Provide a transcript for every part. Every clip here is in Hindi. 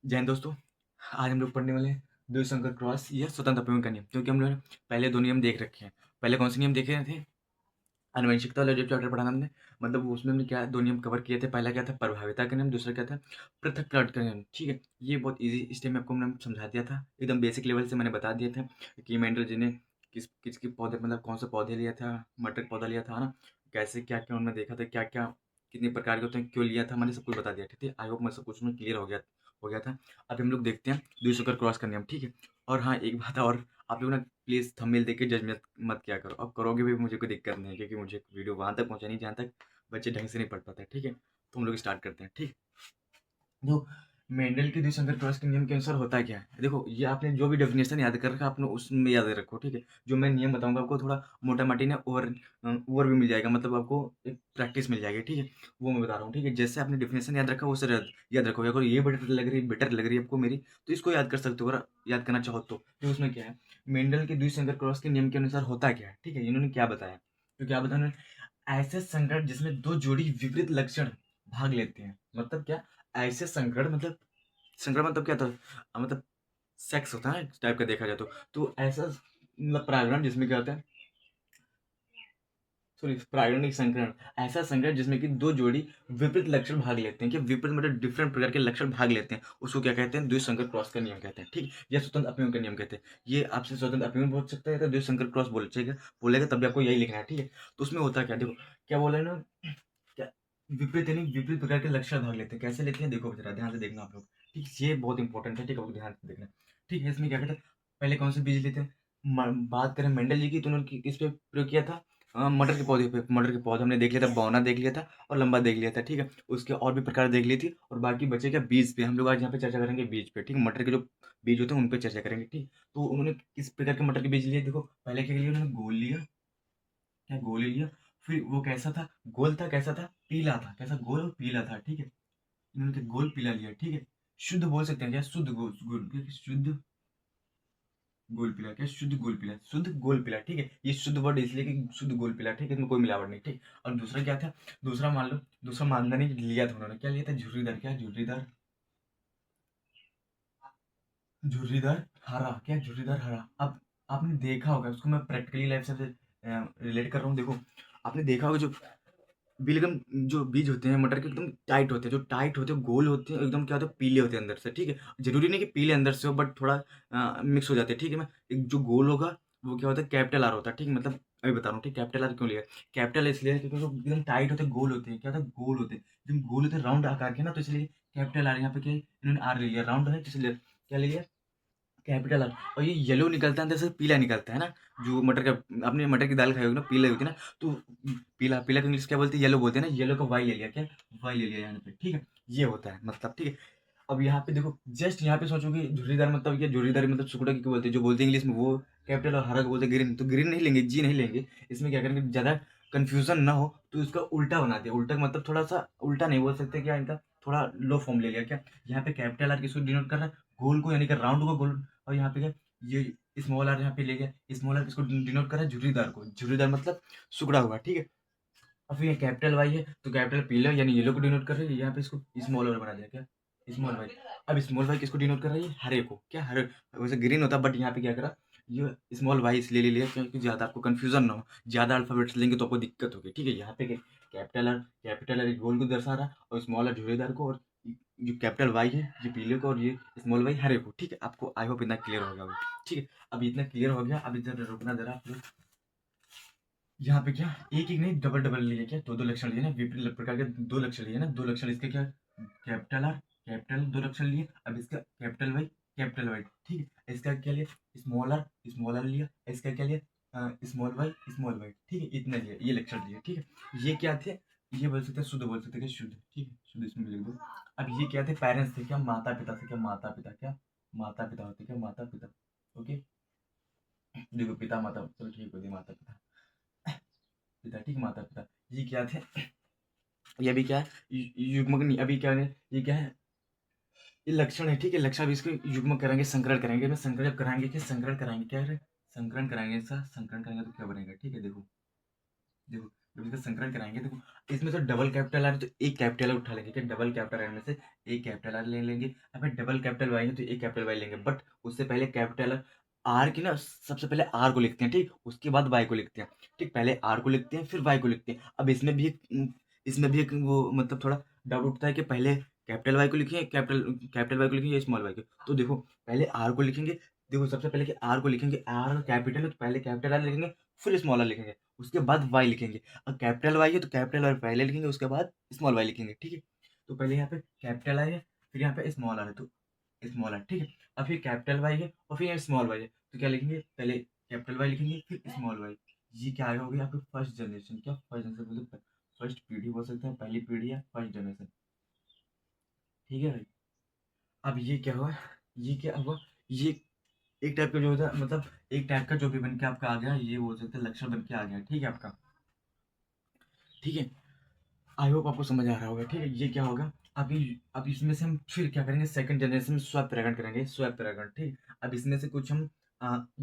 जय हिंद दोस्तों। आज हम लोग पढ़ने वाले हैं द्विसंकर क्रॉस या स्वतंत्र अपव्यय का नियम, क्योंकि हम लोग ने पहले दो नियम देख रखे हैं। पहले कौन से नियम देखे थे? आनुवंशिकता वाला जो चैप्टर पढ़ा था हमने, मतलब उसमें हमने क्या दो नियम कवर किए थे। पहला क्या था? प्रभाविता का नियम। दूसरा क्या था? पृथक्करण का नियम। ठीक है, ये बहुत इजी स्टेप में आपको मैंने समझा दिया था। एकदम बेसिक लेवल से मैंने बता दिया था कि मेंडल जी ने किसके पौधे, मतलब कौन सा पौधे लिया था, मटर का पौधा लिया था ना, कैसे क्या क्या उनमें देखा था, क्या क्या कितने प्रकार के होते हैं, क्यों लिया था, मैंने सब कुछ बता दिया। ठीक है, आई होप मैं सब कुछ में क्लियर हो गया था। अब हम लोग देखते हैं द्विसंकर क्रॉस का नियम। ठीक है, और हाँ एक बात और, आप लोग ना प्लीज़ थंबनेल देख के जज मत मत किया करो। अब करोगे भी मुझे कोई दिक्कत नहीं है, क्योंकि मुझे वीडियो वहाँ तक पहुँचानी जहाँ तक बच्चे ढंग से नहीं पढ़ पाते। ठीक है, तो हम लोग स्टार्ट करते हैं। ठीक, देखो मेंडल के द्विसंकर क्रॉस के नियम के अनुसार होता क्या है। देखो ये आपने जो भी डेफिनेशन याद कर रखा आपने उसमें याद रखो। ठीक है, जो मैं नियम बताऊंगा आपको थोड़ा मोटा माटी ना ओवर भी मिल जाएगा, मतलब आपको एक प्रैक्टिस मिल जाएगी। ठीक है, वो मैं बता रहा हूँ। ठीक है, जैसे आपने डेफिनेशन याद रखा वो सर याद रखो। अगर ये बेटर लग रही है आपको मेरी, तो इसको याद कर सकते हो अगर याद करना चाहो तो। उसमें क्या है, मेंडल के द्विसंकर क्रॉस के नियम के अनुसार होता क्या है। ठीक है, इन्होंने क्या बताया, तो क्या बताया उन्होंने, ऐसे संकट जिसमें दो जोड़ी विपरीत लक्षण भाग लेते हैं। मतलब क्या, ऐसे संकट मतलब, संकट मतलब क्या था, मतलब सेक्स होता है इस टाइप का देखा जाए तो ऐसा मतलब प्रांगण जिसमें क्या होता है, सॉरी प्रागणिक संकरण, ऐसा संकट जिसमें कि दो जोड़ी विपरीत लक्षण भाग लेते हैं। कि विपरीत मतलब डिफरेंट प्रकार के लक्षण भाग लेते हैं, उसको क्या कहते हैं? द्विसंकर क्रॉस का नियम कहते हैं। ठीक, या स्वतंत्र अपव्यय का नियम कहते हैं। ये आपसे स्वतंत्र अपव्यय बोल सकता है, तो द्विसंकर क्रॉस बोलेगा तब भी आपको यही लिखना है। ठीक है, तो उसमें होता क्या, देखो क्या बोला है ना, क्या विपरीत यानी विपरीत प्रकार के लक्षण भाग लेते हैं। कैसे लेते हैं देखो जरा ध्यान से देखना आप लोग। ठीक, ये बहुत इंपॉर्टेंट है। ठीक है, आपको ध्यान से देखना। ठीक है, इसमें क्या कहते हैं, पहले कौन से बीज लेते हैं? बात करें मेंडल जी की, तो उन्होंने किस पे प्रयोग किया था? मटर के पौधे पे। मटर के पौधे हमने देख लिया था, बौना देख लिया था और लंबा देख लिया था। ठीक है, उसके और भी प्रकार देख ली थी, और बाकी बचे क्या, बीज पे। हम लोग आज यहाँ पे चर्चा करेंगे बीज पे। ठीक, मटर के जो बीज होते हैं उन पे चर्चा करेंगे। ठीक, तो उन्होंने किस प्रकार के मटर के बीज लिए देखो। पहले क्या लिया उन्होंने? गोल लिया। क्या गोल ही लिया? फिर वो कैसा था? गोल था। कैसा था? पीला था। कैसा? गोल और पीला था। ठीक है, इन्होंने क्या गोल पीला लिया। ठीक है, शुद्ध बोल सकते हैं क्या? शुद्ध गोल गोल क्या? शुद्ध गोल पीला। क्या? शुद्ध गोल पीला। शुद्ध गोल पीला। ठीक है, ये शुद्ध वर्ड इसलिए कि शुद्ध गोल पीला। ठीक है, इसमें कोई मिलावट नहीं। ठीक, और दूसरा क्या था? दूसरा मान लो, दूसरा मानदंड लिया था उन्होंने। क्या लिया था? झुर्रीदार। क्या? झुर्रीदार, झुर्रीदार हरा। क्या? झुर्रीदार हरा। अब आपने देखा होगा उसको, मैं प्रैक्टिकली लाइफ से रिलेट कर रहा हूँ। देखो आपने देखा होगा जो बिलगम, जो बीज होते हैं मटर के एकदम टाइट होते हैं, जो टाइट होते हैं गोल होते हैं एकदम, क्या होते हैं? पीले होते हैं अंदर से। ठीक है, जरूरी नहीं कि पीले अंदर से हो, बट थोड़ा मिक्स हो जाते हैं। ठीक है, मैं एक जो गोल होगा वो क्या होता है? कैपिटल आर होता है। ठीक है, मतलब अभी बता रहा हूँ। ठीक, कैपिटल आर क्यों लिया? कैपिटल इसलिए है क्योंकि जो एकदम टाइट होते हैं, गोल होते हैं। क्या होता है? गोल होते हैं, एकदम गोल होते हैं, राउंड आकार के ना, तो इसलिए कैपिटल आर। यहाँ पे क्या है? इन्होंने आर ले लिया, राउंड है तो इसलिए क्या ले लिया? Capital R. और ये येलो निकलता है अंदर से, पीला निकलता है ना। जो मटर का, आपने मटर की दाल खाई होगी ना, पीला होती है ना, तो पीला पीला को इंग्लिश क्या बोलते हैं? येलो बोलते हैं ना। येलो का वाई ले लिया। क्या? वाई ले लिया यहाँ पे। ठीक है, ये होता है मतलब। ठीक है, अब यहाँ पे देखो, जस्ट यहाँ पे सोचो कि झुर्रीदार मतलब क्या? झुर्रीदार मतलब सुकुड़ा की बोलते हैं, जो बोलते हैं इंग्लिश में वो कैपिटल, और हरा को बोलते हैं ग्रीन। तो ग्रीन नहीं लेंगे, जी नहीं लेंगे। इसमें क्या करेंगे, ज्यादा कंफ्यूजन ना हो तो इसका उल्टा बना दिया। उल्टा मतलब थोड़ा सा उल्टा नहीं बोल सकते, क्या इनका थोड़ा लो फॉर्म ले लिया। क्या? यहाँ पे कैपिटल आर किसको डिनोट कर रहा है? गोल को, यानी कि राउंड को गोल। और यहाँ पे क्या, ये स्मॉल आर यहाँ पे ले गया। स्मॉल आर किसको डिनोट कर रहा है? झुर्रीदार को। झुर्रीदार मतलब सुकड़ा हुआ। ठीक है, और फिर ये कैपिटल वाई है तो कैपिटल पीला यानी येलो को डिनोट कर रही है। यहाँ पे इसको स्मॉल वाई बना दिया। क्या? Small Y. अब स्मॉल वाई किसको डिनोट कर रही है? हरे को। क्या? हरे। वैसे ग्रीन होता बट यहाँ पे क्या करा, ये स्मॉल वाई इसलिए ले लिया क्योंकि ज्यादा आपको कंफ्यूजन ना हो। ज्यादा अल्फाबेट्स लेंगे तो आपको दिक्कत होगी। ठीक है, यहाँ पे कैपिटल आर गोल को दर्शा रहा, और स्मॉल आर झुर्रीदार को, और जो कैपिटल वाई है ये पीले को, और ये स्मॉल वाई हरे को। ठीक है, आपको आई होप इतना क्लियर हो गया होगा। ठीक है, अब इतना क्लियर हो गया। अब इधर रुकना जरा आप लोग। यहाँ पे क्या, एक एक नहीं डबल डबल लिए। क्या? दो दो लक्षण लिए ना, विपरीत प्रकार के दो लक्षण लिए ना। दो लक्षण इसके क्या, कैपिटल आर कैपिटल दो लक्षण लिए। अब इसका कैपिटल वाई। ठीक है, इसका क्या लिया? स्मॉल आर लिया। इसका क्या लिया? Small Y. ठीक है, इतना लिया, ये लक्षण लिया। ठीक है, ये क्या थे? ये बोल सकते हैं शुद्ध, बोल सकते हैं शुद्ध। ठीक है, शुद्ध इसमें लिख दो। अब ये क्या थे? पेरेंट्स थे। क्या? माता पिता थे। क्या? माता पिता। क्या? माता पिता होते। क्या? माता पिता। ओके, देखो पिता माता, चलो ठीक हो गया, माता पिता। पिता। ठीक, माता पिता। ये क्या थे? ये भी क्या है? युग्मक नहीं, अभी क्या है? ये क्या है? ये लक्षण है। ठीक है, लक्षण, अभी इसको युग्म करेंगे, संकरण करेंगे। मैं संकरण जब कराएंगे, क्या संकरण कराएंगे, क्या है? संकरण कराएंगे। इसका संकरण करेंगे तो क्या बनेगा? ठीक है, देखो देखो, जब इसका संकलन कराएंगे देखो, इसमें तो डबल कैपिटल आर तो एक कैपिटल आर उठा लेंगे, क्या डबल कैपिटल आर में से एक कैपिटल आर ले लेंगे। अब फिर डबल कैपिटल वाई है तो एक कैपिटल वाई लेंगे, बट उससे पहले कैपिटल आर की ना सबसे पहले आर को लिखते हैं, ठीक, उसके बाद वाई को लिखते हैं, ठीक, पहले आर को लिखते हैं फिर वाई को लिखते हैं। अब इसमें भी एक वो मतलब थोड़ा डाउट उठता है कि पहले कैपिटल वाई को लिखें, कैपिटल कैपिटल वाई को लिखें या स्मॉल वाई को। तो देखो पहले आर को लिखेंगे, देखो सबसे पहले कि आर को लिखेंगे, आर कैपिटल है तो पहले कैपिटल आर लिखेंगे फिर स्मॉल आर लिखेंगे, उसके बाद वाई लिखेंगे। और कैपिटल वाई है तो कैपिटल वाई पहले लिखेंगे उसके बाद स्मॉल वाई लिखेंगे, ठीक है। तो पहले यहाँ पे कैपिटल आई है, फिर यहाँ पे स्मॉल आर है तो स्मॉल आर, ठीक है। अब फिर कैपिटल वाई है और फिर यहाँ स्मॉल वाई है, तो क्या लिखेंगे, पहले कैपिटल वाई लिखेंगे फिर स्मॉल वाई। ये क्या आएगा, हो गया आपके फर्स्ट जनरेशन, क्या फर्स्ट जनरेशन मतलब फर्स्ट पीढ़ी बोल सकते हैं, पहली पीढ़ी या फर्स्ट जनरेशन, ठीक है भाई। अब ये क्या हुआ, ये क्या हुआ, ये एक टाइप का जो होता है मतलब एक टाइप का जो भी बन के आपका आ गया, ये बोल सकते हैं लक्षण बन के आ गया, ठीक है आपका, ठीक है। आई होप आपको समझ आ रहा होगा, ठीक है। ये क्या होगा, अब इसमें से हम फिर क्या करेंगे, सेकंड जनरेशन में स्वैप परागण करेंगे, स्वैप परागण, ठीक। अब इसमें से कुछ हम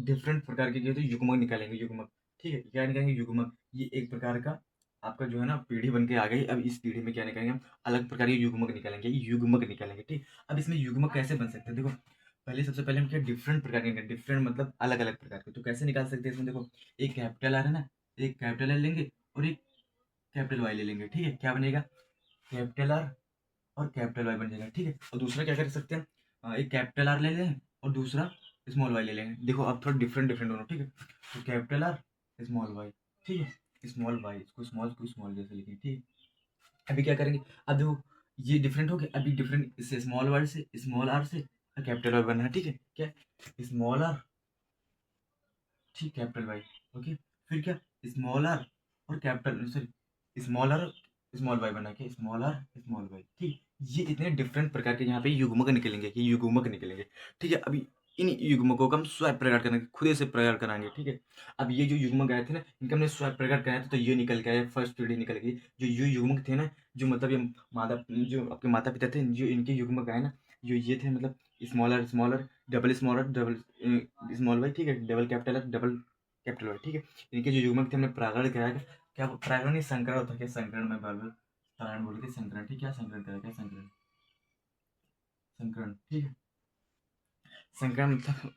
डिफरेंट प्रकार के जो युग्मक निकालेंगे, युग्मक, ठीक है। क्या निकालेंगे, युग्मक, ये एक प्रकार का आपका जो है ना पीढ़ी बन के आ गई। अब इस पीढ़ी में क्या निकालेंगे, हम अलग प्रकार के युग्मक निकालेंगे, युग्मक निकालेंगे, ठीक। अब इसमें युग्मक कैसे बन सकते हैं, देखो पहले सबसे पहले हम क्या डिफरेंट प्रकार के, डिफरेंट मतलब अलग अलग प्रकार के, तो कैसे निकाल सकते हैं इसमें, देखो एक कैपिटल आर है ना, एक कैपिटल आर लेंगे और एक कैपिटल वाई ले लेंगे, ठीक है। क्या बनेगा, कैपिटल आर और कैपिटल वाई बन जाएगा, ठीक है। और दूसरा क्या कर सकते हैं, एक कैपिटल आर ले लें और दूसरा स्मॉल वाई ले लेंगे। देखो अब थोड़ा डिफरेंट डिफरेंट दोनों, ठीक है। तो कैपिटल आर स्मॉल वाई, ठीक है, स्मॉल वाई, इसको स्मॉल जैसे लिखें, ठीक है। अभी क्या करेंगे, अब देखो ये डिफरेंट हो गया, अभी डिफरेंट इससे स्मॉल वाई से स्मॉल आर से कैपिटल वाई बनना है, ठीक है। क्या, स्मॉल आर, ठीक, कैपिटल वाई, ओके। फिर क्या, स्मॉल आर और capital sorry small R small Y बना के स्मॉल आर स्मॉल वाई, ठीक। ये इतने डिफरेंट प्रकार के यहाँ पे युग्मक निकलेंगे, ये युग्मक निकलेंगे, ठीक है। अभी इन युग्मकों का हम स्वैप प्रकट करेंगे, खुद से प्रकट कराएंगे, ठीक है। अब ये जो युग्मक आए थे ना, इनका हमने स्वैप प्रकट कराया था तो ये निकल के आया, फर्स्ट पीढ़ी निकल गई। जो ये युग्मक थे ना, जो मतलब ये माता जो आपके माता पिता थे, जो इनके युग्मक आए ना, जो ये थे मतलब smaller double smaller double small Y, ठीक है, double capital double capital Y, ठीक है। इनके जो युग्मक थे हमने प्रागण कराया, क्या प्रागण नहीं संकरण होता, क्या संकरण में बार बार प्रागण बोल के संकरण, ठीक है, क्या संकरण कराया, क्या संकरण, संकरण, ठीक है। संकरण मतलब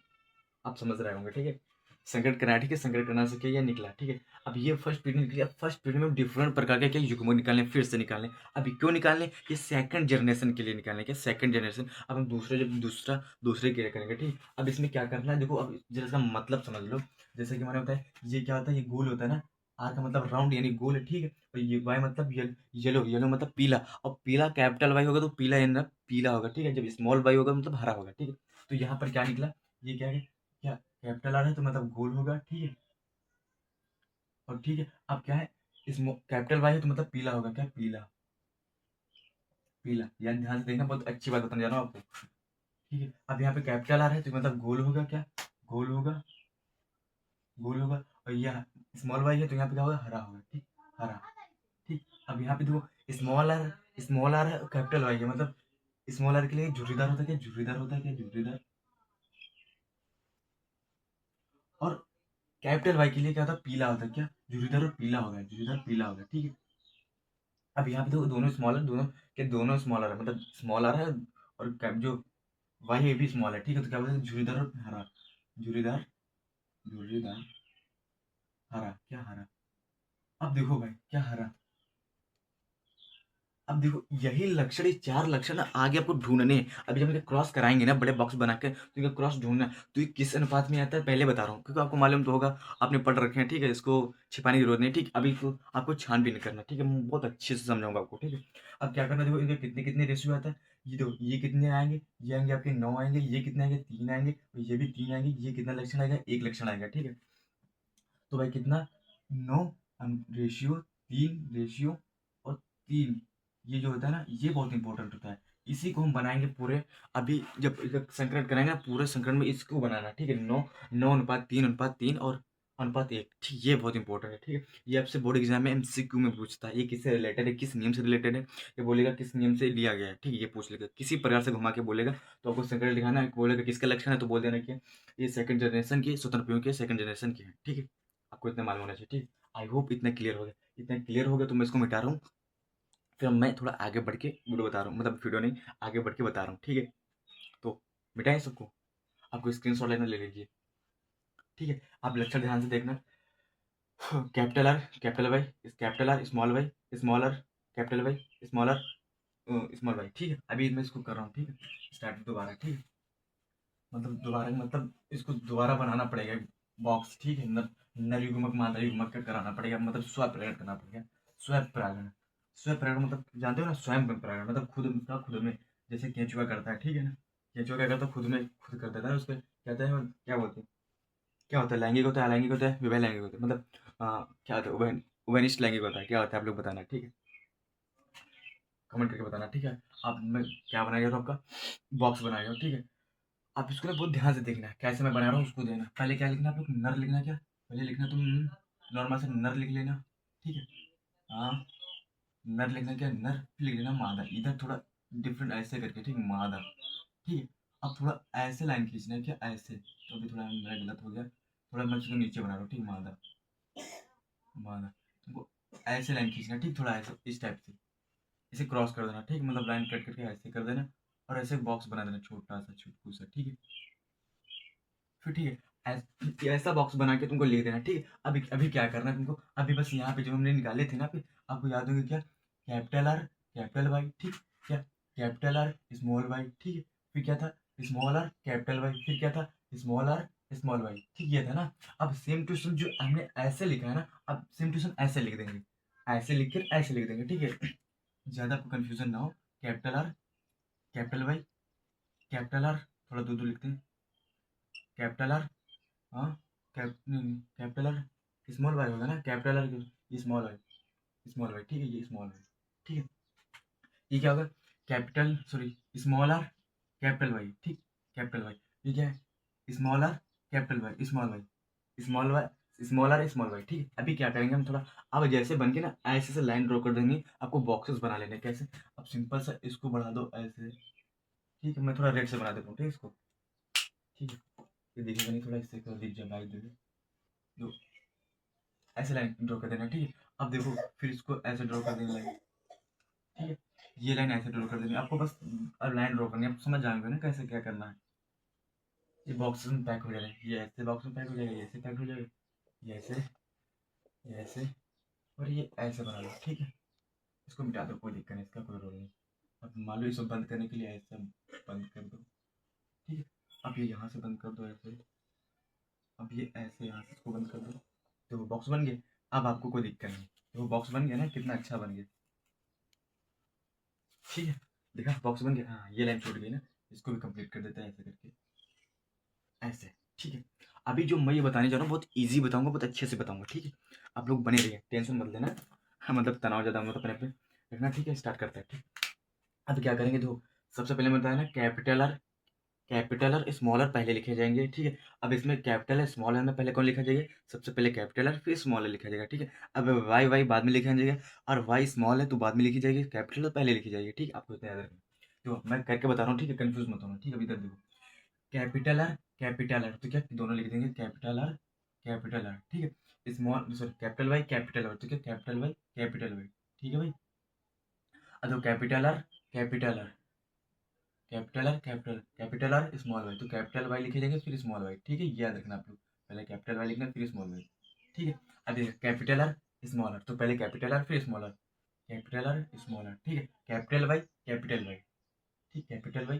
आप समझ रहे होंगे, ठीक है। संकट करना, ठीक है, संकट करना से क्या ये निकला, ठीक है। अब ये फर्स्ट पीढ़ी निकली, अब फर्स्ट पीढ़ी में डिफरेंट प्रकार के क्या युग्मक निकालने, फिर से निकालने। अभी क्यों निकालने, ये सेकंड जनरेशन के लिए निकालने, क्या सेकंड जनरेशन। अब हम दूसरे के लिए करेंगे, ठीक। अब इसमें क्या करना है, देखो अब जरा इसका मतलब समझ लो। जैसे कि मैंने बताया, ये क्या होता है, ये गोल होता है ना, आर का मतलब राउंड यानी गोल है, ठीक है। और ये वाई मतलब येलो, येलो मतलब पीला, और पीला कैपिटल वाई होगा तो पीला यानी पीला होगा, ठीक है। जब स्मॉल वाई होगा मतलब हरा होगा, ठीक है। तो यहाँ पर क्या निकला, ये क्या है, क्या कैपिटल आर है तो मतलब गोल होगा, ठीक है। और ठीक है, अब क्या है, इस कैपिटल वाई है तो मतलब पीला होगा, क्या पीला, पीला, यानी ध्यान से देखना, बहुत अच्छी बात बताने जा रहा हूँ आपको, ठीक है। अब यहाँ पे कैपिटल आर है तो मतलब गोल होगा, क्या गोल होगा, गोल होगा। और यह स्मॉल वाई है तो यहाँ पे क्या होगा, हरा होगा, ठीक, हरा, ठीक। अब यहाँ पे देखो स्मॉल आर है कैपिटल वाई है, मतलब स्मॉल आर के लिए झुर्रीदार होता है, क्या झुर्रीदार होता है, क्या झुर्रीदार। और कैपिटल वाई के लिए क्या होता है, पीला होता है, क्या झुर्रीदार और पीला होगा, झुर्रीदार पीला होगा, ठीक है। अब यहाँ पे तो दोनों स्मॉल है, दोनों के दोनों स्मॉलर है, मतलब स्मॉलर है और जो वाई है भी स्मॉल है, ठीक है। तो क्या बोलते हैं, झुरीदार और हरा, झुरीदार, झुरीदार हरा, क्या हरा। अब देखो भाई क्या हरा, अब देखो यही लक्षण, ये चार लक्षण ना आगे आपको ढूंढने हैं। अभी जब हम क्रॉस कराएंगे ना बड़े बॉक्स बना के, तो इनका क्रॉस ढूंढना है। तो ये किस अनुपात में आता है पहले बता रहा हूँ, क्योंकि आपको मालूम तो होगा, आपने पढ़ रखे हैं, ठीक है। इसको छिपाने की जरूरत नहीं, ठीक। अभी तो आपको छानबीन करना, ठीक है, मैं बहुत अच्छे से समझाऊंगा आपको, ठीक है। अब क्या करना, देखो इनके कितने कितने रेशियो आता है, ये देखो ये कितने आएंगे, ये आएंगे आपके 9 आएंगे, ये कितने आएंगे 3 आएंगे, और ये भी 3 आएंगे, ये कितना लक्षण आएगा, एक लक्षण आएगा, ठीक है। तो भाई कितना, 9 रेशियो 3 रेशियो और 3, ये जो होता है ना ये बहुत इंपॉर्टेंट होता है। इसी को हम बनाएंगे पूरे, अभी जब इसका संकलन कराएंगे ना पूरे संकलन में इसको बनाना, ठीक है। 9 9 अनुपात 3 और अनुपात 1, ठीक, ये बहुत इंपॉर्टेंट है, ठीक है। ये आपसे बोर्ड एग्जाम में एमसीक्यू में पूछता है, ये किससे रिलेटेड है, किस नियम से रिलेटेड है, ये बोलेगा किस नियम से लिया गया है, ठीक है। ये पूछ लेगा किसी प्रकार से घुमा के बोलेगा, तो आपको संकलन दिखाना है, बोलेगा किसका लक्षण है तो बोल देना कि ये सेकंड जनरेशन की स्वतंत्र उपयोग के सेकंड जनरेशन की है, ठीक है। आपको इतना मालूम होना चाहिए, ठीक। आई होप इतना क्लियर हो गया। इतना क्लियर हो गया तो मैं इसको मिटा रहा हूँ। फिर मैं थोड़ा आगे बढ़ के वीडियो बता रहा हूँ, मतलब वीडियो नहीं, आगे बढ़ के बता रहा हूँ, ठीक है। तो मिटाएं सबको, आपको स्क्रीनशॉट लेना ले लीजिए, ठीक है। आप लेक्चर ध्यान से देखना। Capital R capital Y, capital R small Y small R, capital Y small R small Y, ठीक है। अभी मैं इसको कर रहा हूँ, ठीक है। स्टार्ट दोबारा, ठीक है। मतलब दोबारा मतलब इसको दोबारा बनाना पड़ेगा बॉक्स, ठीक है। नर युग्मक मादा युग्मक का कराना पड़ेगा, मतलब स्वपरागण करना पड़ेगा। स्वपरागण, स्वपरागण मतलब जानते हो ना, स्वयं परागण मतलब खुद का खुद में, जैसे केंचुआ करता है, ठीक है ना। केंचुआ क्या करता है, खुद में खुद कर देता है, उसको कहते हैं, क्या बोलते हैं, क्या होता है, लैंगिक होता है, अलैंगिक होता है, विवह लैंगिक होता है, मतलब क्या होता है, उभयनिष्ठ लैंगिक होता है, क्या होता है आप लोग बताना, ठीक है। कमेंट करके बताना, ठीक है। आप मैं क्या बनाएगा तो आपका बॉक्स बनाएगा, ठीक है। आप इसको ना बहुत ध्यान से देखना, कैसे मैं बना रहा हूँ उसको देना। पहले क्या लिखना, आप लोग नर लिखना, क्या पहले लिखना तुम नॉर्मल से नर लिख लेना, ठीक है। हाँ, नर लिखना, क्या नर, फिर लिख लेना मादा, इधर थोड़ा डिफरेंट ऐसे करके, ठीक, मादा, ठीक है। अब थोड़ा ऐसे लाइन खींचना है, क्या ऐसे, तो अभी थोड़ा मेरा गलत हो गया, थोड़ा मैं इसको नीचे बना रहा हूँ, ठीक, मादा मादा, तुमको ऐसे लाइन खींचना, ठीक, थोड़ा ऐसे इस टाइप से, इसे क्रॉस कर देना, ठीक, मतलब लाइन कट करके ऐसे कर देना, और ऐसे बॉक्स बना देना छोटा सा छुटकू सा, ठीक है। फिर ठीक है, ऐसा बॉक्स बना के तुमको लिख देना, ठीक है। अभी अभी क्या करना है तुमको, अभी बस यहाँ पे जो हमने निकाले थे ना, पे आपको याद होंगे क्या, कैपिटल आर कैपिटल वाई, ठीक, क्या कैपिटल आर स्मॉल वाई, ठीक है। फिर क्या था, स्मॉल आर कैपिटल वाई, फिर क्या था, स्मॉल आर स्मॉल वाई, ठीक, ये था ना। अब सेम टू सेम जो हमने ऐसे लिखा है ना, अब सेम टू सेम ऐसे लिख देंगे, ऐसे लिख कर ऐसे लिख देंगे, ठीक है। ज्यादा आपको कंफ्यूजन ना हो। Capital R capital Y capital R, थोड़ा दूर दूर लिखते हैं, कैपिटल आर, हाँ, कैपिटल आर स्मॉल वाई होगा ना, कैपिटल आर, ये स्मॉल वाई, ठीक है, ये स्मॉल वाई, ठीक है। ये क्या होगा, capital sorry small R capital Y, ठीक, कैपिटल वाई, ये क्या है, small R capital Y small Y small R small Y, ठीक है। अभी क्या करेंगे हम थोड़ा, अब जैसे बन के ना ऐसे से लाइन ड्रॉ कर देंगे, आपको बॉक्सेस बना लेने, कैसे, अब सिंपल सा इसको बढ़ा दो ऐसे, ठीक है। मैं थोड़ा रेड से बना देता हूँ, ठीक है, इसको, ठीक है। ये दिखेगा नहीं, थोड़ा इससे कर दीजिए लाइट दे दो, ऐसे लाइन ड्रॉ कर देना, ठीक है। अब देखो फिर इसको ऐसे ड्रॉ कर देना लाइन, ठीक है। ये लाइन ऐसे ड्रॉ कर देनी आपको, बस अब लाइन ड्रॉ करनी है, आप समझ जाएंगे ना कैसे क्या करना है। ये बॉक्स में पैक हो जाएगा, ये ऐसे बॉक्स में पैक हो जाएगा, ये ऐसे पैक हो जाएगा, ये ऐसे, ये ऐसे, और ये ऐसे बना लो, ठीक है। इसको मिटा दो, कोई दिक्कत नहीं, इसका कोई रोल नहीं। अब मान लो इसको बंद करने के लिए ऐसे बंद कर दो, ठीक है। अब ये यहाँ से बंद कर दो ऐसे, अब ये ऐसे यहाँ से इसको बंद कर दो, तो वो बॉक्स बन गया। अब आपको कोई दिक्कत नहीं, तो वो बॉक्स बन गया ना, कितना अच्छा बन गया, ठीक है। देखा बॉक्स बन गया, हाँ, ये लाइन छूट गई ना, इसको भी कंप्लीट कर देते हैं ऐसे करके, ऐसे, ठीक है। अभी जो मैं ये बताने जा रहा हूँ बहुत इजी बताऊंगा, बहुत अच्छे से बताऊंगा, ठीक है। आप लोग बने रहिए, टेंशन मत लेना, हाँ, मतलब तनाव ज़्यादा मत अपने पे रखना, ठीक है। स्टार्ट करते हैं, ठीक। अब क्या करेंगे, देखो सबसे पहले मैं बताया ना, कैपिटल और स्मॉल आर पहले लिखे जाएंगे, ठीक है। अब इसमें कैपिटल है स्मॉल आर में पहले कौन लिखा जाएगा, सबसे पहले कैपिटल आर फिर स्मॉल आर लिखा जाएगा, ठीक है। अब वाई वाई बाद में लिखा जाएगा, और वाई स्मॉल है तो बाद में लिखी जाएगी, कैपिटल और पहले लिखी जाएगी, ठीक है। आपको इतना याद रखना, तो मैं करके बता रहा हूँ, ठीक है, कंफ्यूज मत होना, ठीक है। अभी इधर देखो, कैपिटल आर तो क्या दोनों लिख देंगे, कैपिटल आर, ठीक है। स्मॉल सॉरी कैपिटल आर तो क्या कैपिटल वाई, ठीक है भाई। अब तो capital R capital R small Y, तो कैपिटल वाई लिखे जाएंगे फिर स्मॉल वाई, ठीक है। ये याद रखना आप लोग, पहले कैपिटल वाई लिखना फिर स्मॉल वाई, ठीक है। अब देखिए कैपिटल आर स्मॉल आर, तो पहले कैपिटल आर फिर small R, capital R small R, ठीक है। कैपिटल वाई, ठीक, कैपिटल वाई,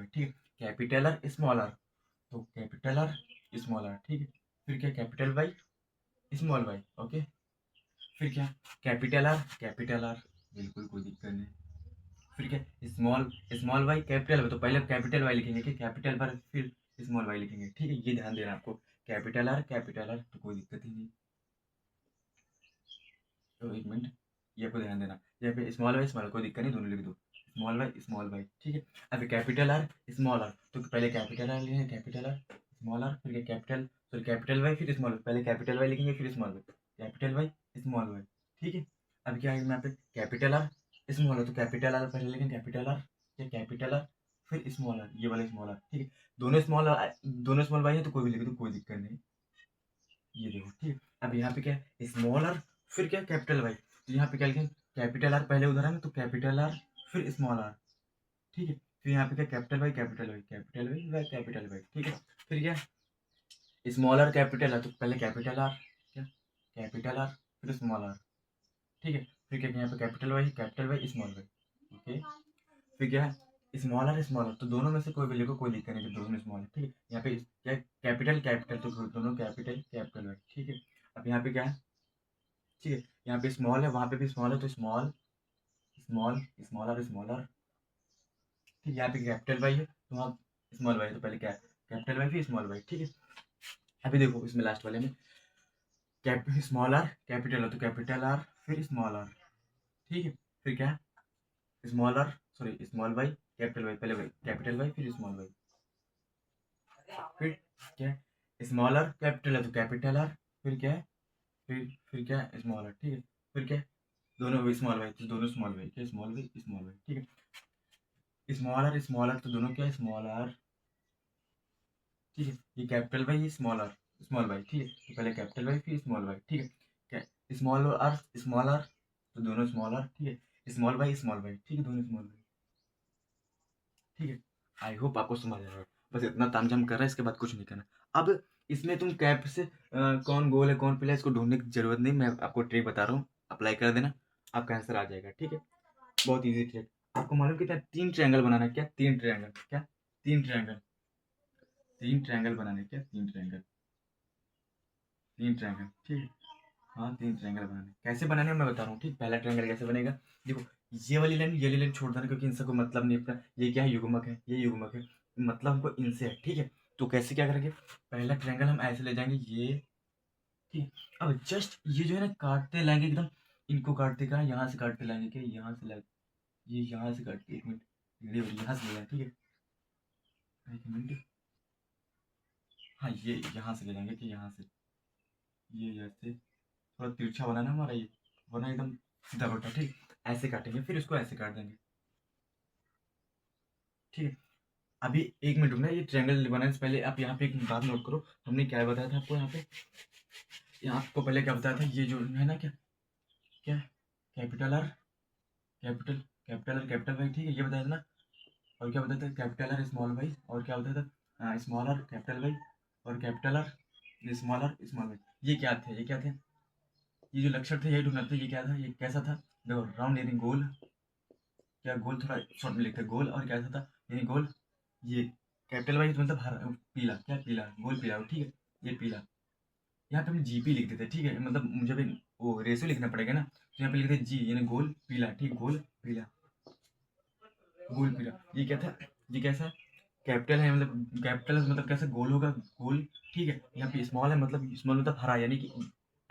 ठीक है। कैपिटल आर स्मॉल आर, तो कैपिटल आर स्मॉल आर, ठीक है। फिर क्या capital Y small Y, okay. फिर क्या कैपिटल आर, बिल्कुल कोई दिक्कत नहीं। फिर क्या small small Y capital Y, तो पहले कैपिटल वाई लिखेंगे कि कैपिटल पर फिर स्मॉल वाई लिखेंगे, ठीक है। ये ध्यान देना आपको, कैपिटल आर तो कोई दिक्कत ही नहीं, तो एक मिनट, ये आपको ध्यान देना, यहाँ पे स्मॉल कोई दिक्कत नहीं, दोनों लिख दो, स्मॉल वाई, ठीक है। अब कैपिटल आर स्मॉल आर, तो पहले कैपिटल आर लिखेंगे, कैपिटल आर स्मॉल आर, फिर कैपिटल सॉरी कैपिटल वाई फिर स्मॉल, पहले कैपिटल वाई लिखेंगे फिर small Y, capital Y small Y, ठीक है। अब क्या है यहाँ पे कैपिटल आर स्मॉल आर, तो कैपिटल आर पहले लिखेंगे, कैपिटल आर या कैपिटल आर फिर स्मॉल आर, ये वाला स्मॉल आर, ठीक है। दोनों स्मॉल वाई है तो कोई भी लिख दो, कोई दिक्कत नहीं, ये देखो, ठीक है। अब यहाँ पे क्या है स्मॉल आर फिर क्या कैपिटल वाई, तो यहाँ पे क्या लिखेंगे, कैपिटल आर पहले उधर है ना, तो कैपिटल आर फिर स्मॉल आर, ठीक है। फिर यहाँ पे क्या capital Y capital Y capital Y Y capital Y, ठीक है। फिर क्या स्मॉल आर कैपिटल आर, तो पहले कैपिटल आर, क्या कैपिटल आर फिर स्मॉल आर, ठीक है। फिर क्या यहाँ पे capital Y small Y, okay. फिर क्या है स्मॉल आर, तो दोनों में से कोई भी लिखो, कोई दिक्कत नहीं, तो दोनों में स्मॉल है, ठीक है। यहाँ पे क्या कैपिटल कैपिटल, तो दोनों कैपिटल कैपिटल वाई, ठीक है। अब यहाँ पे क्या है, ठीक है, यहाँ पे स्मॉल है, वहाँ पे भी स्मॉल है, तो स्मॉल स्मॉल स्मॉल आर, ठीक है। यहाँ पे कैपिटल वाई है, तो वहाँ स्मॉल वाई है, तो पहले क्या कैपिटल वाई फिर स्मॉल वाई, ठीक है। अभी देखो इसमें लास्ट वाले में स्मॉल आर कैपिटल है, तो कैपिटल आर फिर स्मॉल आर, ठीक है। फिर क्या small R sorry small Y capital Y, पहले वाई कैपिटल वाई फिर स्मॉल वाई, फिर क्या स्मॉल आर कैपिटल है, तो कैपिटल आर फिर क्या है फिर क्या स्मॉल आर, ठीक है। फिर क्या दोनों स्मॉल वाई, तो दोनों स्मॉल वाई, क्या स्मॉल वाई, ठीक है। स्मॉल आर तो दोनों क्या स्मॉल आर, ठीक है। ये कैपिटल वाई ये स्मॉल वाई, ठीक है। तो पहले कैपिटल वाई फिर स्मॉल वाई, ठीक है। क्या स्मॉल आर तो दोनों स्मॉल आर, ठीक है। स्मॉल वाई, ठीक है, दोनों स्मॉल वाई, ठीक है। आई होप आपको समझ आ रहा है, बस इतना तामझाम कर रहा है, इसके बाद कुछ नहीं करना। अब इसमें तुम कैप से कौन गोल है कौन प्लेयर, इसको ढूंढने की जरूरत नहीं, मैं आपको ट्रिक बता रहा हूँ, अप्लाई कर देना, आपका आंसर आ जाएगा, ठीक है। बहुत ईजी ट्रिक। आपको मालूम कितना, 3 ट्रायंगल बनाना है, क्या 3 ट्रायंगल, क्या 3 ट्रायंगल, 3 ट्रायंगल बनाने, क्या 3 ट्रायंगल, 3 ट्रायंगल, ठीक है। हाँ 3 ट्रायंगल बनाने, कैसे बनाने हैं मैं बता रहा हूँ, ठीक। पहला ट्रायंगल कैसे बनेगा, देखो ये वाली लाइन छोड़ देना, क्योंकि इनसे कोई मतलब नहीं अपना, ये क्या है युग्मक है, ये युग्मक है, मतलब हमको इनसे है, ठीक है। तो कैसे क्या करेंगे, पहला ट्रायंगल हम ऐसे ले जाएंगे ये, ठीक है। अब जस्ट ये जो है ना काटते लाएंगे एकदम, इनको काटते कहाँ, यहाँ से काटते लाएंगे, क्या यहाँ से लाए, ये यहाँ से काट के, एक मिनट यहाँ से ले जाए, ठीक है, एक मिनट, हाँ ये यहाँ से ले जाएंगे, कि यहाँ से ये जैसे थोड़ा तिरछा बनाना हमारा ये, वरना एकदम सीधा बट्टा, ठीक। ऐसे काटेंगे, फिर इसको ऐसे काट देंगे, ठीक है। अभी एक मिनट रुकना, ये ट्रायंगल बनाने से पहले आप यहाँ पे एक बात नोट करो, हमने क्या बताया था आपको यहाँ पे, यहाँ आपको पहले क्या बताया था, ये जो है ना क्या क्या कैपिटल आर कैपिटल वाई, ठीक है, ये बताया था ना। और क्या बताया था, कैपिटल आर स्मॉल वाई, और क्या बताया था स्मॉल आर कैपिटल वाई, और कैपिटल आर स्मॉल वाई। ये क्या थे ये जो लक्षण थे, यही ढूंढना था, ये क्या था, ये कैसा था, देखो राउंड यानी गोल, क्या गोल, थोड़ा शॉर्ट में लिखते हैं गोल, और कैसा था यानी गोल, ये कैपिटल वाई तो मतलब हरा पीला, क्या पीला गोल पीला, ठीक है, ये पीला। यहाँ पे हम जीपी लिख देते, ठीक है, मतलब मुझे भी वो रेशियो लिखना पड़ेगा ना, तो यहाँ पे लिख देते जी यानी गोल पीला, ठीक, गोल पीला, गोल पीला। ये क्या था, ये कैसा कैपिटल है, मतलब कैपिटल मतलब कैसे गोल होगा, गोल, ठीक है। यहाँ पे स्मॉल है, मतलब स्मॉल मतलब हरा, यानी कि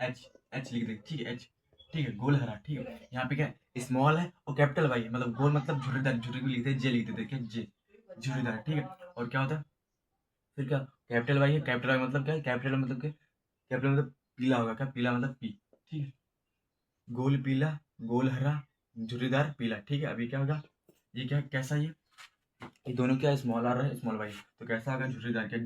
एच, एच लिख दे, ठीक है, एच, ठीक है, गोल हरा, ठीक है। यहाँ पे क्या स्मॉल है और कैपिटल वाई है, मतलब गोल मतलब झुर्रीदार, झुर्री को लिखते हैं जे, लिख देते हैं क्या जे, झुर्रीदार, ठीक है। और क्या होता है फिर क्या कैपिटल वाई है, कैपिटल वाई मतलब क्या है, कैपिटल मतलब क्या, कैपिटल मतलब पीला होगा, क्या पीला मतलब पी, ठीक है, गोल पीला, गोल हरा, झुर्रीदार पीला, ठीक है। अभी क्या होगा, ये क्या कैसा ये दोनों क्या स्मॉल आर है स्मॉल वाई, तो कैसा होगा झुर्रीदार, क्या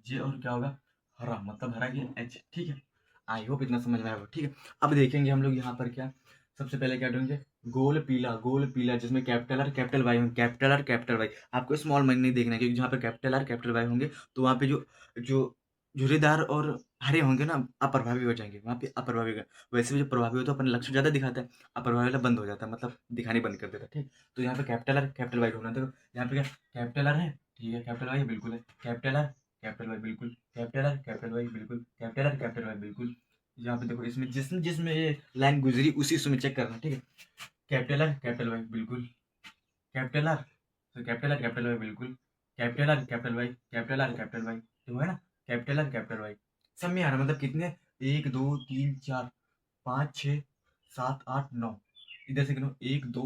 जे और क्या होगा हरा, मतलब हरा की एच, ठीक है। आई होप इतना समझ में आएगा, ठीक है। अब देखेंगे हम लोग यहाँ पर क्या, सबसे पहले क्या ढूंढेंगे, गोल पीला जिसमें कैपिटल आर कैपिटल वाई होंगे, कैपिटल आर कैपिटल वाई, आपको स्मॉल माइंड नहीं देखना है, क्योंकि जहाँ पे कैपिटल आर कैपिटल वाई होंगे, तो वहाँ पे जो जो झुर्रीदार और हरे होंगे ना, अप्रभावी हो जाएंगे, वहाँ पे अप्रभावी होगा। वैसे भी जो प्रभावी होता है अपन लक्ष्य ज़्यादा दिखाता है, अप्रभावी वाला बंद हो जाता है, मतलब दिखाने बंद कर देता है, ठीक। तो यहाँ पे कैपिटल आर कैपिटल वाई ढूंढना, देखो यहाँ पे क्या कैपिटल आर है, ठीक है, कैपिटल वाई बिल्कुल है, कैपिटल आर कैपिटल वाई बिल्कुल, कैपिटल आर कैपिटल वाई बिल्कुल, कैपिटल आर कैपिटल वाई बिल्कुल। यहाँ पे देखो इसमें जिसमें जिसमें ये लाइन गुजरी उसी उसमें चेक करना, ठीक है। कैपिटल आर कैपिटल वाई बिल्कुल, कैपिटल आर तो कैपिटल आर कैपिटल वाई बिल्कुल, capital R capital Y, capital R capital Y, तो है ना कैपिटल आर कैपिटल वाई, सब में आ रहा है, मतलब कितने, 1 2 3 4 5 6 7 8 9, इधर से गिनो 1 2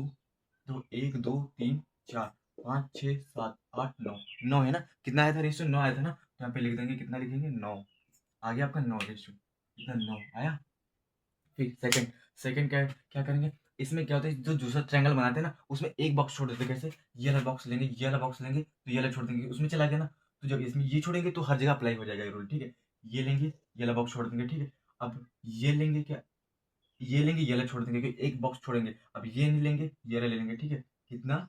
1 2 3 4 5 6 7 8 9, 9 है ना, कितना आया था रेशियो, 9 आया था ना, तो यहाँ पे लिख देंगे, कितना लिखेंगे 9, आ गया आपका 9 रेशियो, कितना 9 आया। फिर सेकंड सेकंड क्या क्या करेंगे, इसमें क्या होता है, जो दूसरा ट्रायंगल बनाते हैं ना, उसमें एक बॉक्स छोड़ देते हैं, कैसे ये वाला बॉक्स लेंगे, ये वाला बॉक्स लेंगे, तो ये वाला छोड़ देंगे, उसमें चला गया ना, तो जब इसमें ये छोड़ेंगे तो हर जगह अप्लाई हो जाएगा ये रूल, ठीक है। ये लेंगे ये वाला बॉक्स छोड़ देंगे, ठीक है। अब ये लेंगे क्या ये लेंगे, ये वाला छोड़ देंगे, क्योंकि एक बॉक्स छोड़ेंगे। अब ये नहीं लेंगे, ये वाला ले लेंगे, ठीक है। कितना,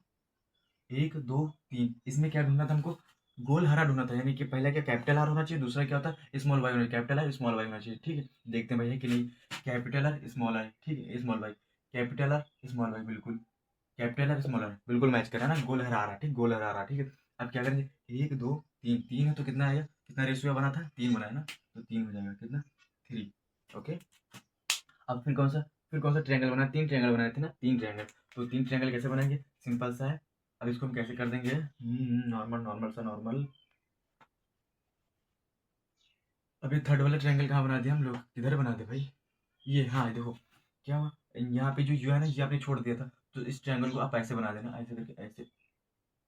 1 2 3। इसमें क्या ढूंढना था हमको, गोल हरा ढूंढना था, यानी कि पहला क्या कैपिटल आर होना चाहिए, दूसरा क्या होता है स्मॉल वाई होना चाहिए, कैपिटल आर स्मॉल वाई होना चाहिए, ठीक है। देखते हैं भैया कि नहीं, कैपिटल आर स्मॉल आई, ठीक है, small Y, capital R small Y, बिल्कुल कैपिटल आर स्मॉल आर, बिल्कुल मैच करा ना, गोल हरा आ रहा, ठीक, गोल हरा आ रहा, ठीक है। अब क्या करेंगे, 1 2 3, 3 है तो कितना आएगा, कितना रेशियो बना था, 3 बना है ना, तो 3 हो जाएगा, कितना, 3। ओके। अब फिर कौन सा ट्रायंगल बना, 3 ट्रायंगल बनाए थे ना, 3 ट्रायंगल। तो 3 ट्रायंगल कैसे बनाएंगे, सिंपल सा है। अब इसको हम कैसे कर देंगे, नॉर्मल नॉर्मल सा नॉर्मल। अभी थर्ड वाला ट्रायंगल कहाँ बना दिया हम लोग, किधर बना दे भाई, ये, हाँ देखो क्या हुआ, यहाँ पे जो यू है ना, ये आपने छोड़ दिया था, तो इस ट्रायंगल को आप ऐसे बना देना, ऐसे करके, ऐसे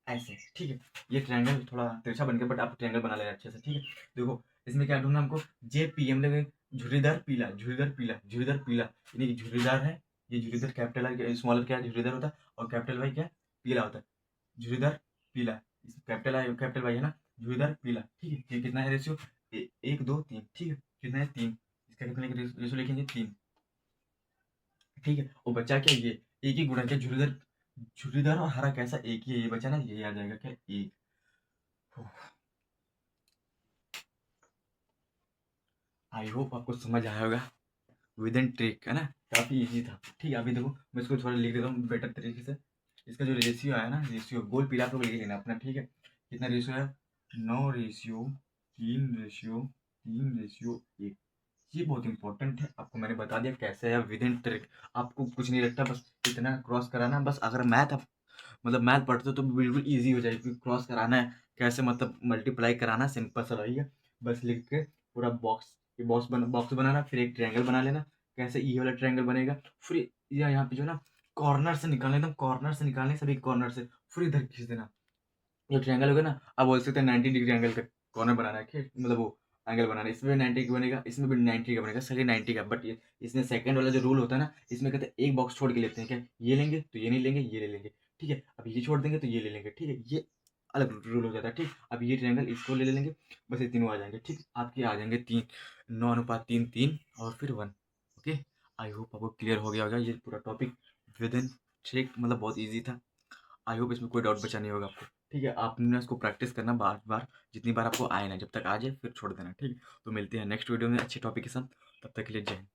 ऐसे, ठीक है। ये ट्रायंगल थोड़ा तिरछा बन गया, बट आप ट्रायंगल बना लेना अच्छे से, ठीक है। देखो इसमें क्या ढूंढना हमको, जे पी हम लगे, झुर्रीदार पीला, झुर्रीदार पीला, झुर्रीदार पीला, यानी कि झुर्रीदार है, ये झुर्रीदार कैपिटल है, स्मॉलर क्या है, झुर्रीदार होता है, और कैपिटल वाई क्या है, पीला होता है, झुर्रीदार पीला, कैपिटल आई कैपिटल वाई है ना, झुर्रीदार पीला, ठीक है। ये कितना है रेशियो, 1 2 3, ठीक है, कितना है, 3। इसका कितना रेशियो लिखेंगे, 3, ठीक है। और बचा क्या, ये एक ही गुणा, क्या झुर्रीदार, झुर्रीदार और हरा कैसा एक ही है, ये बचा ना, ये आ जाएगा क्या, एक। आई होप आपको समझ आया होगा, विद इन ट्रिक है ना, काफ़ी इजी था, ठीक है। अभी देखो मैं इसको थोड़ा लिख देता हूँ बेटर तरीके से। इसका जो रेशियो आया ना, रेशियो गोल पीला आप लोग लिख लेना अपना, ठीक है। कितना रेशियो है, 9:3:1। ये बहुत इंपॉर्टेंट है, आपको मैंने बता दिया कैसे है, विद इन ट्रिक। आपको कुछ नहीं लगता, बस इतना क्रॉस कराना, बस अगर मैथ आप मतलब मैथ पढ़ते हो तो बिल्कुल ईजी हो जाएगी, क्रॉस कराना है कैसे, मतलब मल्टीप्लाई कराना, सिंपल सा रहेगा। बस लिख के पूरा बॉक्स, ये बॉक्स बनाना, फिर एक ट्रायंगल बना लेना, कैसे ये वाला ट्रायंगल बनेगा। फिर यहाँ पे जो ना, कॉर्नर से निकालना, एकदम कॉर्नर से निकालने, सभी कॉर्नर से फिर इधर खींच देना। जो ट्रायंगल होगा ना, आप बोल सकते हैं 90 डिग्री एंगल का कॉर्नर बनाना है, ठीक, मतलब वो एंगल बनाना है, इसमें भी 90 का बनेगा, इसमें भी 90 का बनेगा, सही 90 का। बट ये इसमें सेकंड वाला जो रूल होता है ना, इसमें कहते हैं एक बॉक्स छोड़ के लेते हैं, क्या ये लेंगे तो ये नहीं लेंगे, ये ले लेंगे, ठीक है। अब ये छोड़ देंगे तो ये ले लेंगे, ठीक है, ये अलग रूल हो जाता है, ठीक। अब ये ट्रायंगल इसको ले लेंगे, बस ये तीनों आ जाएंगे, ठीक, आपके आ जाएंगे 3, 9:3 3 और फिर 1। ओके। आई होप आपको क्लियर हो गया होगा ये पूरा टॉपिक, विद इन ट्रिक, मतलब बहुत ईजी था। आई होप इसमें कोई डाउट बचा नहीं होगा आपको, ठीक है। आपने इसको प्रैक्टिस करना बार बार, जितनी बार आपको आए ना, जब तक आ जाए फिर छोड़ देना, ठीक है। तो मिलते हैं नेक्स्ट वीडियो में अच्छे टॉपिक के साथ, तब तक के लिए जय हिंद।